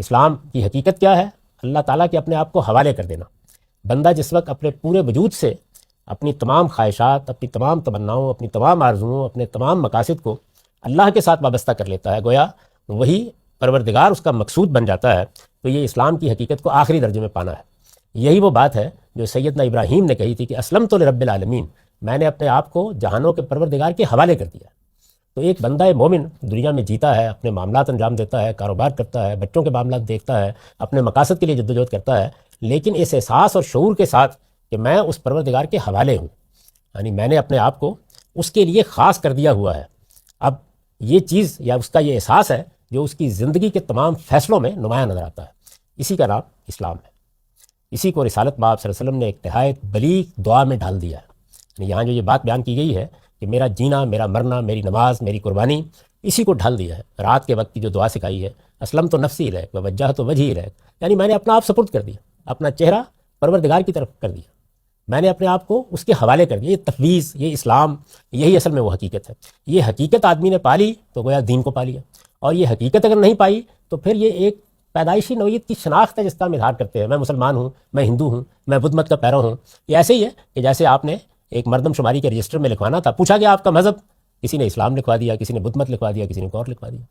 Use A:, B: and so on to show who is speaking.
A: اسلام کی حقیقت کیا ہے؟ اللہ تعالیٰ کے اپنے آپ کو حوالے کر دینا۔ بندہ جس وقت اپنے پورے وجود سے اپنی تمام خواہشات، اپنی تمام تمناؤں، اپنی تمام آرزوؤں، اپنے تمام مقاصد کو اللہ کے ساتھ وابستہ کر لیتا ہے، گویا وہی پروردگار اس کا مقصود بن جاتا ہے، تو یہ اسلام کی حقیقت کو آخری درجے میں پانا ہے۔ یہی وہ بات ہے جو سیدنا ابراہیم نے کہی تھی کہ اسلم تو لرب العالمین، میں نے اپنے آپ کو جہانوں کے پروردگار کے حوالے کر دیا۔ تو ایک بندہ مومن دنیا میں جیتا ہے، اپنے معاملات انجام دیتا ہے، کاروبار کرتا ہے، بچوں کے معاملات دیکھتا ہے، اپنے مقاصد کے لیے جدوجہد کرتا ہے، لیکن اس احساس اور شعور کے ساتھ کہ میں اس پروردگار کے حوالے ہوں، یعنی میں نے اپنے آپ کو اس کے لیے خاص کر دیا ہوا ہے۔ اب یہ چیز یا اس کا یہ احساس ہے جو اس کی زندگی کے تمام فیصلوں میں نمایاں نظر آتا ہے، اسی کا نام اسلام ہے۔ اسی کو رسالت مآب صلی اللہ علیہ وسلم نے ایک نہایت بلیغ دعا میں ڈال دیا ہے۔ یعنی یہاں جو یہ بات بیان کی گئی ہے کہ میرا جینا، میرا مرنا، میری نماز، میری قربانی، اسی کو ڈھال دیا ہے۔ رات کے وقت کی جو دعا سکھائی ہے، اسلم تو نفسی الیک ووجہت وجہی الیک، یعنی میں نے اپنا آپ سپرد کر دیا، اپنا چہرہ پروردگار کی طرف کر دیا، میں نے اپنے آپ کو اس کے حوالے کر دیا۔ یہ تفویض، یہ اسلام، یہی اصل میں وہ حقیقت ہے۔ یہ حقیقت آدمی نے پا لی تو گویا دین کو پا لیا، اور یہ حقیقت اگر نہیں پائی تو پھر یہ ایک پیدائشی نوعیت کی شناخت ہے جس کا ہم اظہار کرتے ہیں، میں مسلمان ہوں، میں ہندو ہوں، میں بدھ مت کا پیرو ہوں۔ یہ ایسے ہی ہے کہ جیسے آپ نے ایک مردم شماری کے رجسٹر میں لکھوانا تھا، پوچھا گیا آپ کا مذہب، کسی نے اسلام لکھوا دیا، کسی نے بدھ مت لکھوا دیا، کسی نے اور لکھوا دیا۔